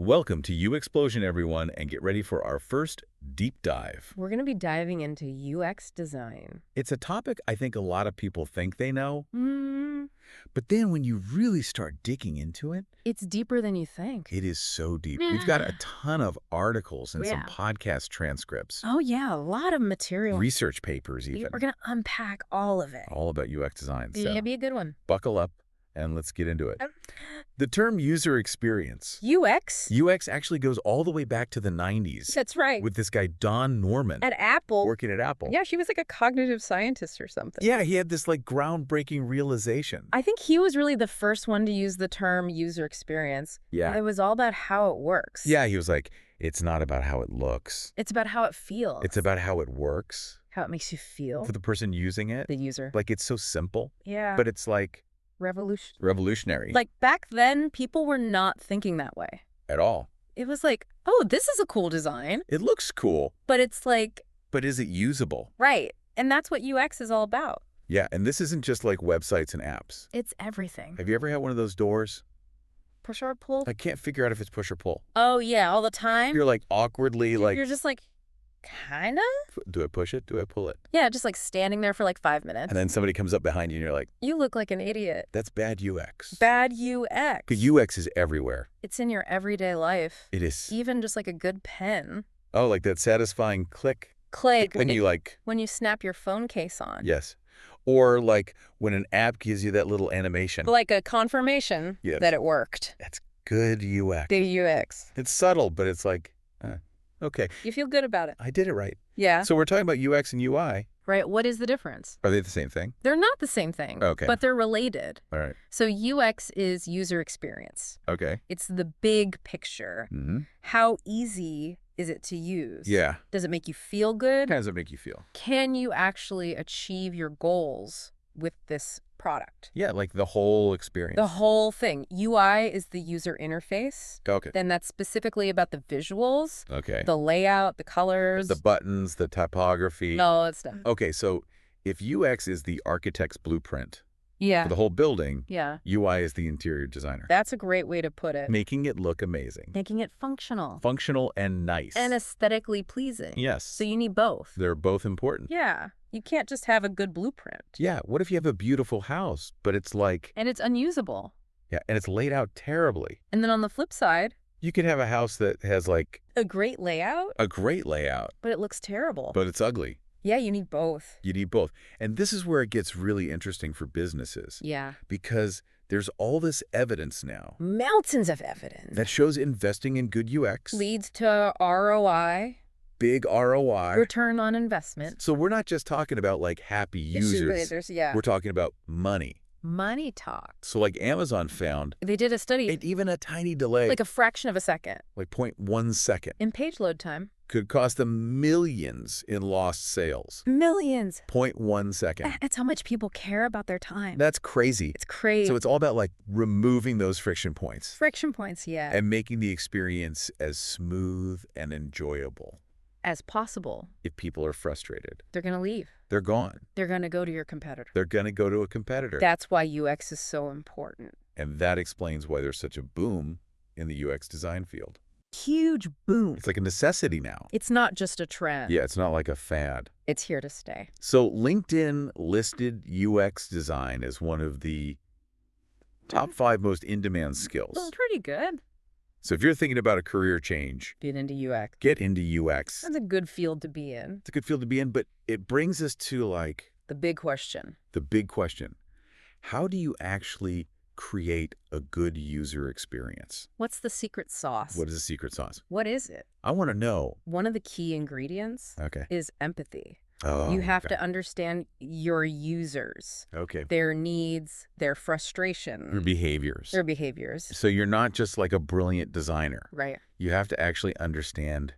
Welcome to UXplosion, everyone, and get ready for our first deep dive. We're going to be diving into UX design. It's a topic I think a lot of people think they know, Mm, but then when you really start digging into it, it's deeper than you think. it is so deep. We've got a ton of articles and some Yeah. podcast transcripts, Oh, yeah, a lot of material. research papers even, We're going to unpack all of it. all about UX design. So It'll be a good one. buckle up and let's get into it. The term user experience. UX? UX actually goes all the way back to the 90s That's right. with this guy, Don Norman, At Apple. working at Apple. Yeah, she was like a cognitive scientist or something. Yeah, he had this like groundbreaking realization. I think he was really the first one to use the term user experience. Yeah. It was all about how it works. Yeah, he was like, it's not about how it looks. It's about how it feels. It's about how it works how it makes you feel. for the person using it. The user. Like, it's so simple, Yeah. but it's like Revolution. revolutionary Like back then, people were not thinking that way. at all. It was like, oh, this is a cool design. It looks cool, But it's like, but is it usable? right. And that's what UX is all about. Yeah, and this isn't just like websites and apps. It's everything. Have you ever had one of those doors? Push or pull? I can't figure out if it's push or pull. Oh, yeah, all the time. You're like awkwardly like, You're just like, kind of? do I push it? Do I pull it? Yeah, just like standing there for like 5 minutes. And then somebody comes up behind you and you're like, You look like an idiot. that's bad UX. Bad UX. 'Cause UX is everywhere. It's in your everyday life. It is. Even just like a good pen. Oh, like that satisfying click Click. when you like, When you snap your phone case on. yes. Or like when an app gives you that little animation. Like a confirmation Yes. that it worked. That's good UX. The UX. It's subtle, but it's like, okay, You feel good about it. I did it right. Yeah. So we're talking about UX and UI. Right. What is the difference? Are they the same thing? They're not the same thing. Okay. But they're related. All right. So UX is user experience. Okay. It's the big picture. Mm-hmm. How easy is it to use? Yeah. Does it make you feel good? How does it make you feel? Can you actually achieve your goals with this product? Yeah, like the whole experience. The whole thing. UI is the user interface. Okay. Then that's specifically about the visuals, Okay. the layout, the colors. The buttons, the typography. all that stuff. Okay, so if UX is the architect's blueprint Yeah. for the whole building, Yeah. UI is the interior designer. That's a great way to put it. Making it look amazing. Making it functional. Functional and nice. And aesthetically pleasing. Yes. So you need both. They're both important. Yeah. You can't just have a good blueprint. Yeah, what if you have a beautiful house, but it's like, And it's unusable. yeah, and it's laid out terribly? And then on the flip side, You could have a house that has like a great layout, a great layout, but it looks terrible. but it's ugly. Yeah, you need both. You need both. And this is where it gets really interesting for businesses Yeah. because there's all this evidence now Mountains of evidence. that shows investing in good UX, Leads to ROI, big ROI. return on investment. So we're not just talking about like happy users. Yeah. We're talking about money. Money talk. So like Amazon found They did a study, it, even a tiny delay, like a fraction of a second, like 0.1 second, in page load time. could cost them millions in lost sales. Millions. 0.1 second. That's how much people care about their time. That's crazy. It's crazy. So it's all about like removing those friction points Friction points, yeah. and making the experience as smooth and enjoyable. As possible. If people are frustrated, They're going to leave. they're gone. They're going to go to your competitor. They're going to go to a competitor. That's why UX is so important. And that explains why there's such a boom in the UX design field. Huge boom. It's like a necessity now. It's not just a trend. Yeah, it's not like a fad. It's here to stay. So LinkedIn listed UX design as one of the top 5 most in-demand skills. Well, pretty good. So if you're thinking about a career change, Get into UX. get into UX. That's a good field to be in. It's a good field to be in, but it brings us to like The big question. the big question. How do you actually create a good user experience? What's the secret sauce? What is the secret sauce? What is it? I want to know. One of the key ingredients Okay. is empathy. Oh, You have okay. to understand your users, Okay. their needs, their frustration, Your behaviors. their behaviors. So you're not just like a brilliant designer. Right. You have to actually understand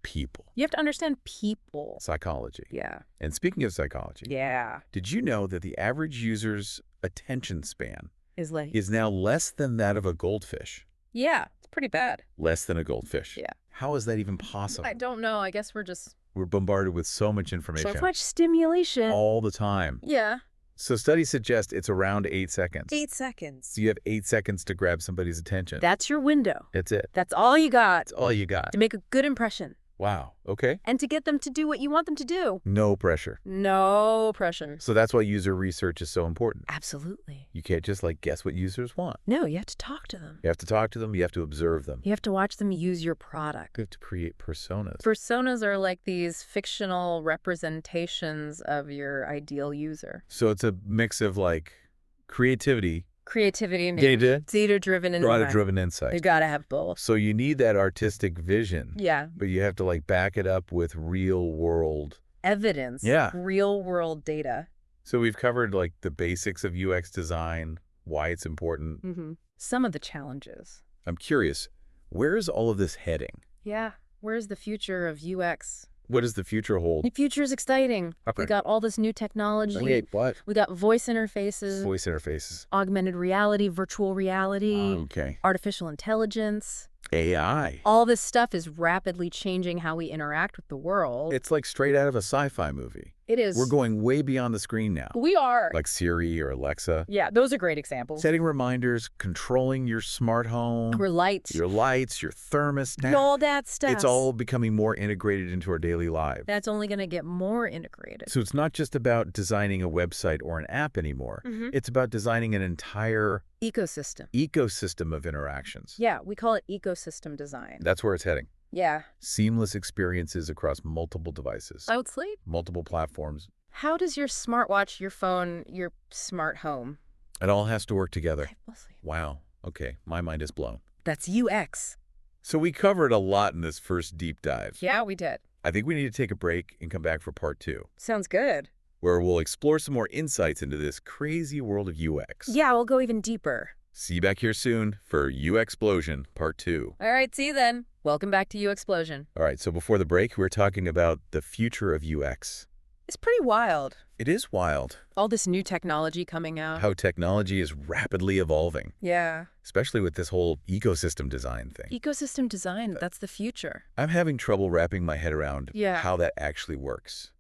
people, You have to understand people. psychology. Yeah. And speaking of psychology, Yeah. did you know that the average user's attention span Is like, is now less than that of a goldfish? yeah, it's pretty bad. Less than a goldfish. Yeah. How is that even possible? I don't know. I guess we're just We're bombarded with so much information so much stimulation. all the time. Yeah. So studies suggest it's around 8 seconds. 8 seconds. So you have 8 seconds to grab somebody's attention. That's your window. That's it. That's all you got That's all you got. to make a good impression Wow. Okay. and to get them to do what you want them to do. No pressure. No pressure. So that's why user research is so important. Absolutely. You can't just guess what users want. No, you have to talk to them. You have to talk to them. You have to observe them. You have to watch them use your product. You have to create personas. Personas are like these fictional representations of your ideal user. So it's a mix of creativity, Creativity and data, data-driven and data-driven You insight. gotta have both. So you need that artistic vision, Yeah. but you have to back it up with real world. Evidence. Yeah. Real-world data. So we've covered the basics of UX design, why it's important. Mm-hmm. Some of the challenges. I'm curious, where is all of this heading? Yeah. Where's the future of UX? What does the future hold? The future is exciting. Okay. We got all this new technology. Wait, what? We got voice interfaces, Voice interfaces. augmented reality, virtual reality, Okay. artificial intelligence. AI. All this stuff is rapidly changing how we interact with the world. It's straight out of a sci-fi movie. It is. We're going way beyond the screen now. We are. Like Siri or Alexa. Yeah, those are great examples. Setting reminders, controlling your smart home, Your lights. your lights, your thermostat. All that stuff. It's all becoming more integrated into our daily lives. That's only going to get more integrated. So it's not just about designing a website or an app anymore. Mhm. It's about designing an entire Ecosystem. ecosystem of interactions. Yeah, we call it ecosystem design. That's where it's heading. Yeah. Seamless experiences across multiple devices, I would sleep. multiple platforms. How does your smartwatch, your phone, your smart home? It all has to work together. I will sleep. Wow. Okay, my mind is blown. That's UX. So we covered a lot in this first deep dive. Yeah, we did. I think we need to take a break and come back for part 2, Sounds good. where we'll explore some more insights into this crazy world of UX. Yeah, we'll go even deeper. See you back here soon for UXplosion part 2. All right, see you then. Welcome back to UXplosion. All right, so before the break, we were talking about the future of UX. It's pretty wild. It is wild All this new technology coming out. how technology is rapidly evolving, Yeah. especially with this whole ecosystem design thing. Ecosystem design, that's the future. I'm having trouble wrapping my head around Yeah. how that actually works.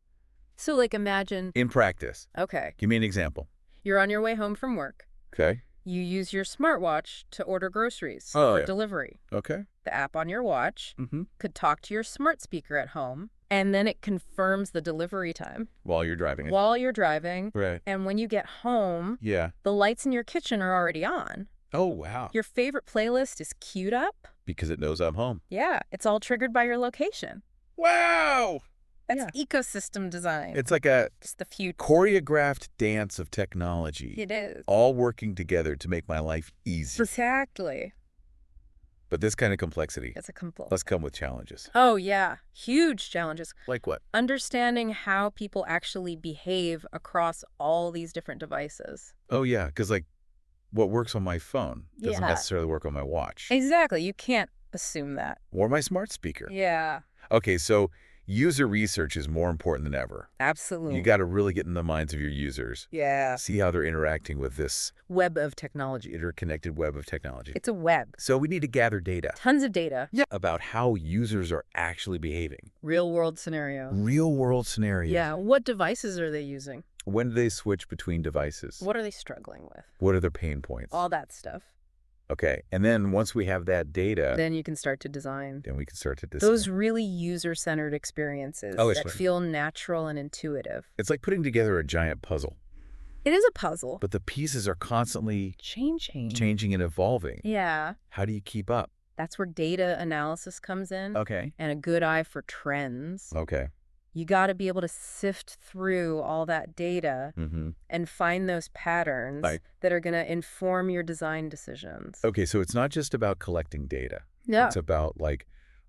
So imagine, In practice, okay, give me an example. you're on your way home from work. Okay. You use your smartwatch to order groceries Oh, for yeah. delivery. Okay. The app on your watch Mm-hmm. could talk to your smart speaker at home, and then it confirms the delivery time While you're driving it. while you're driving. Right. And when you get home, Yeah. the lights in your kitchen are already on. Oh, wow. Your favorite playlist is queued up. Because it knows I'm home. Yeah, it's all triggered by your location. Wow! That's ecosystem design. It's like a It's the future. choreographed dance of technology, It is. all working together to make my life easy. Exactly. But this kind of complexity It's a complete. must come with challenges. Oh, yeah. Huge challenges. Like what? Understanding how people actually behave across all these different devices. Oh, yeah, because what works on my phone doesn't Yeah. necessarily work on my watch. Exactly. You can't assume that. Or my smart speaker. Yeah, Okay, so user research is more important than ever. absolutely. You got to really get in the minds of your users. Yeah. See how they're interacting with this Web of technology. interconnected web of technology. It's a web. So we need to gather data Tons of data. about how users are actually behaving. Real world scenario. Real world scenarios. Yeah. What devices are they using? When do they switch between devices? What are they struggling with? What are their pain points? All that stuff. Okay, and then once we have that data, Then you can start to design. then we can start to design. Those really user-centered experiences Oh, it's that right. feel natural and intuitive. It's like putting together a giant puzzle, It is a puzzle. but the pieces are constantly Changing. changing and evolving. Yeah. How do you keep up? That's where data analysis comes in Okay. and a good eye for trends. Okay. You got to be able to sift through all that data Mm-hmm. and find those patterns Like- that are going to inform your design decisions. Okay, so it's not just about collecting data. Yeah. It's about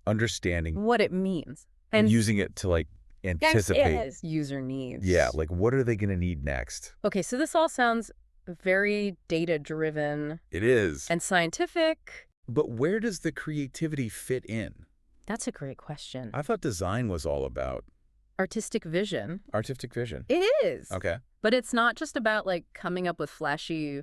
understanding What it means. and using it to anticipate. User needs. Yeah, what are they going to need next? Okay, so this all sounds very data-driven It is. and scientific. But where does the creativity fit in? That's a great question. I thought design was all about Artistic vision. artistic vision. It is. Okay. But it's not just about coming up with flashy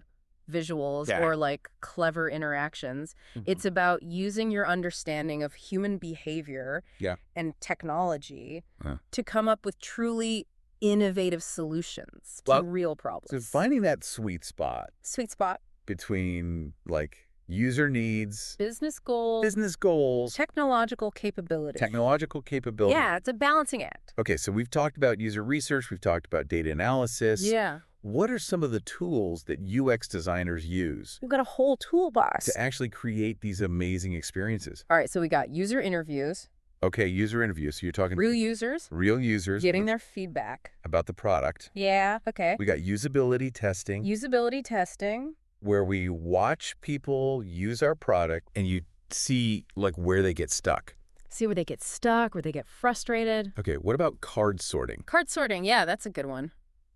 visuals Yeah. or clever interactions. Mhm. It's about using your understanding of human behavior Yeah. and technology Uh. to come up with truly innovative solutions to Well, real So problems. finding that sweet spot Sweet spot. between like user needs, Business goals, business goals, technological capability. technological capability. Yeah, it's a balancing act. Okay, so we've talked about user research, we've talked about data analysis. Yeah. What are some of the tools that UX designers use We've got a whole toolbox. to actually create these amazing experiences? All right, so we got user interviews, Okay, user interviews. So you're talking real users, real users getting their feedback. about the product. Yeah, okay. We got usability testing, Usability testing. where we watch people use our product and you see like where they get stuck. See where they get stuck, where they get frustrated. Okay, what about card sorting? Card sorting, yeah, that's a good one.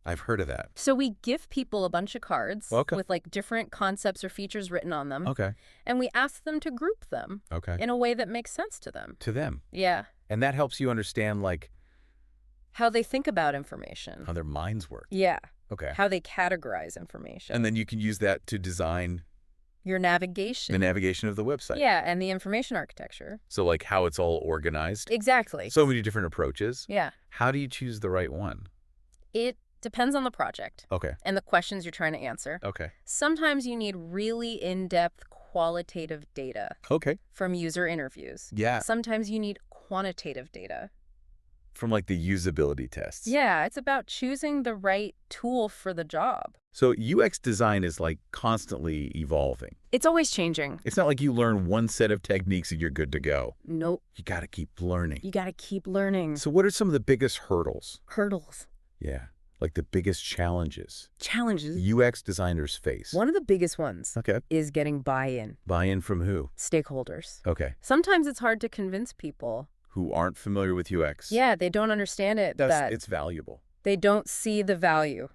I've heard of that. So we give people a bunch of cards Okay. with like different concepts or features written on them, Okay, and we ask them to group them okay. in a way that makes sense to them. To them. Yeah. And that helps you understand like How they think about information. how their minds work. Yeah. Okay. How they categorize information. And then you can use that to design Your navigation. the navigation of the website. Yeah, and the information architecture. So like how it's all organized. Exactly. So many different approaches. Yeah. How do you choose the right one? It depends on the project Okay. and the questions you're trying to answer. Okay. Sometimes you need really in-depth qualitative data Okay. from user interviews. Yeah. Sometimes you need quantitative data. From like the usability tests. Yeah, it's about choosing the right tool for the job. So UX design is like constantly evolving. It's always changing. It's not like you learn one set of techniques and you're good to go. Nope. You got to keep learning. You got to keep learning. So what are some of the biggest hurdles? Hurdles. Yeah. Like the biggest challenges Challenges. UX designers face. One of the biggest ones Okay. is getting buy-in. Buy-in from who? Stakeholders. Okay. Sometimes it's hard to convince people. Who aren't familiar with UX. Yeah, they don't understand it. That It's valuable. they don't see the value.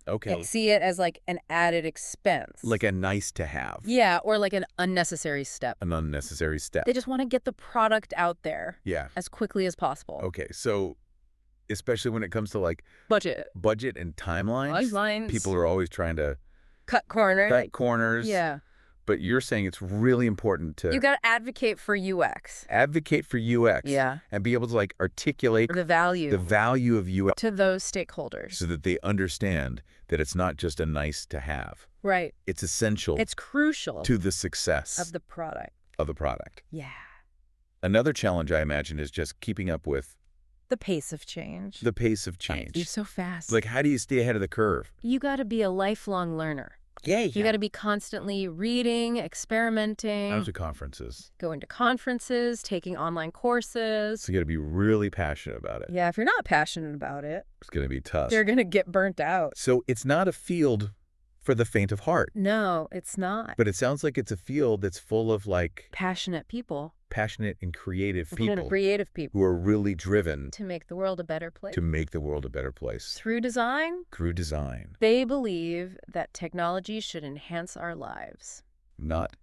Okay. They see it as like an added expense. Like a nice to have. Yeah, or like an unnecessary step. An unnecessary step. They just want to get the product out there Yeah. as quickly as possible. Okay. So especially when it comes to like Budget. budget and timelines, Timelines. people are always trying to Cut corner. cut corners. Yeah. But you're saying it's really important to You got to advocate for UX. advocate for UX. Yeah. And be able to like articulate The value the value of UX to those stakeholders. so that they understand that it's not just a nice to have. Right. It's essential It's crucial to the success of the product. of the product. Yeah. Another challenge, I imagine, is just keeping up with The pace of change. the pace of It's change. so fast. Like, how do you stay ahead of the curve? You got to be a lifelong learner. Yeah. You got to be constantly reading, experimenting, Out to conferences. going to conferences, taking online courses. So you got to be really passionate about it. Yeah, if you're not passionate about it, It's going to be tough. you're going to get burnt out. So it's not a field for the faint of heart, No, it's not. but it sounds like it's a field that's full of like Passionate people. passionate and creative people Creative people. who are really driven To make the world a better place. to make the world a better place Through design, through design, they believe that technology should enhance our lives. not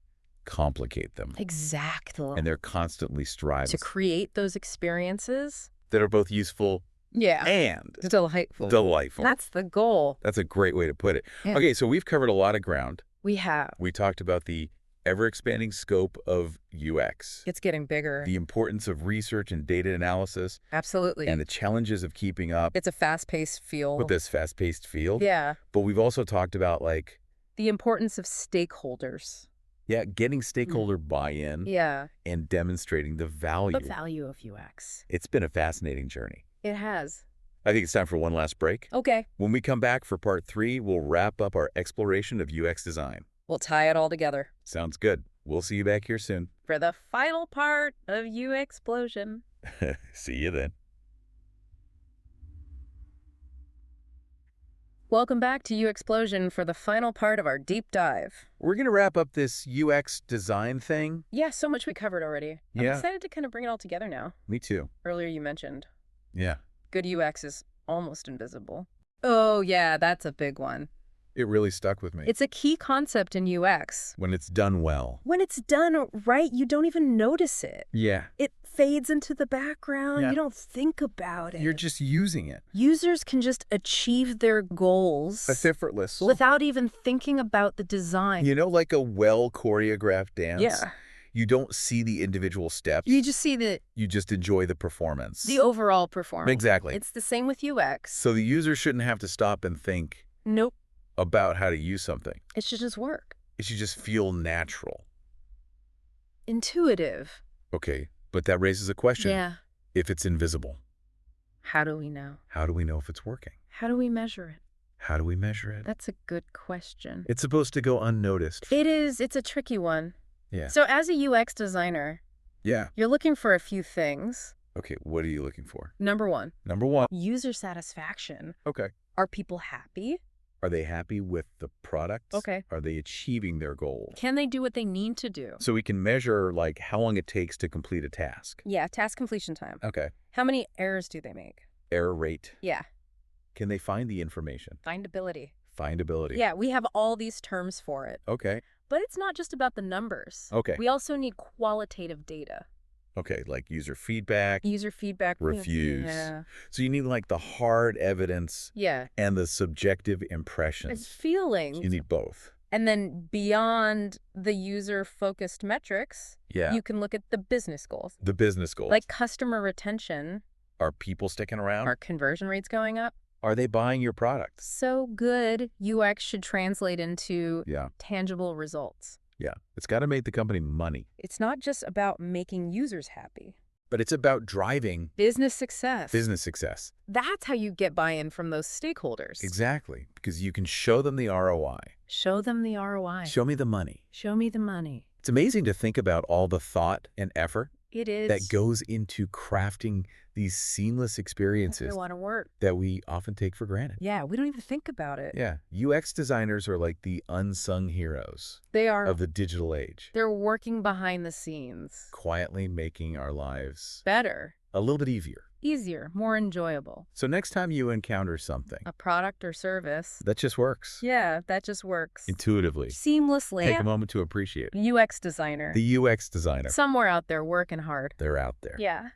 complicate them. Exactly. And they're constantly striving To create those experiences. that are both useful Yeah. and Delightful. delightful. That's the goal. That's a great way to put it. Yeah. Okay, so we've covered a lot of ground. We have. We talked about the ever-expanding scope of UX, It's getting bigger. the importance of research and data analysis, Absolutely. and the challenges of keeping up It's a fast-paced field. with this fast-paced field. Yeah. But we've also talked about, like, The importance of stakeholders. getting stakeholder buy-in Yeah. and demonstrating the value. The value of UX. It's been a fascinating journey. It has. I think it's time for one last break. Okay. When we come back for part 3, we'll wrap up our exploration of UX design. We'll tie it all together Sounds good. We'll see you back here soon. for the final part of UXplosion. See you then. Welcome back to UXplosion for the final part of our deep dive. We're going to wrap up this UX design thing. Yeah, so much we covered already. I'm Yeah. excited to kind of bring it all together now. Me too. Earlier you mentioned Yeah. good UX is almost invisible. Oh, yeah, that's a big one. It really stuck with me. It's a key concept in UX. When it's done well. When it's done right, you don't even notice it. Yeah. It fades into the background. Yeah. You don't think about it. You're just using it. Users can just achieve their goals That's effortless. without even thinking about the design. You know, like a well-choreographed dance? Yeah. You don't see the individual steps. You just see You just enjoy the performance. the overall performance. Exactly. It's the same with UX. So the user shouldn't have to stop and think Nope. about how to use something. It should just work. It should just feel natural. Intuitive. Okay, but that raises a question. Yeah. If it's invisible, How do we know? how do we know if it's working? How do we measure it? How do we measure it? That's a good question. It's supposed to go unnoticed. It is. It's a tricky one. Yeah. So as a UX designer, Yeah. you're looking for a few things. Okay, what are you looking for? Number one, Number one. user satisfaction. Okay. Are people happy? Are they happy with the product? Okay. Are they achieving their goals? Can they do what they need to do? So we can measure like how long it takes to complete a task. Yeah, task completion time. Okay. How many errors do they make? Error rate. Yeah, Can they find the information? findability. Findability. Yeah, we have all these terms for it. Okay. But it's not just about the numbers. Okay. We also need qualitative data. Okay, like user feedback, User feedback. reviews. Yeah. So you need like the hard evidence Yeah. and the subjective It's impressions. feelings. You need both. And then beyond the user-focused metrics, Yeah. you can look at the business goals. The business goals. Like customer retention. Are people sticking around? Are conversion rates going up? Are they buying your product? So good UX should translate into Yeah. tangible results. Yeah. It's got to make the company money. It's not just about making users happy. But it's about driving Business success. business success. That's how you get buy-in from those stakeholders. Exactly. Because you can show them the ROI. Show them the ROI. Show me the money. Show me the money. It's amazing to think about all the thought and effort It is. that goes into crafting these seamless experiences a lot of work. that we often take for granted. Yeah, we don't even think about it. Yeah. UX designers are like the unsung heroes They are. of the digital age, They're working behind the scenes. quietly making our lives Better, a little bit easier, more enjoyable. So next time you encounter something A product or service. that just works Yeah, that just works. intuitively, Seamlessly. take a moment to appreciate it. UX designer. The UX designer, Somewhere out there working hard. they're out there. Yeah.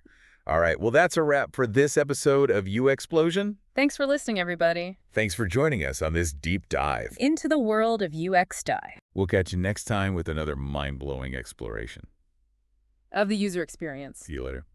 All right, well, that's a wrap for this episode of UXplosion. Thanks for listening, everybody. Thanks for joining us on this deep dive. Into the world of UX dive. We'll catch you next time with another mind-blowing exploration. Of the user experience. See you later.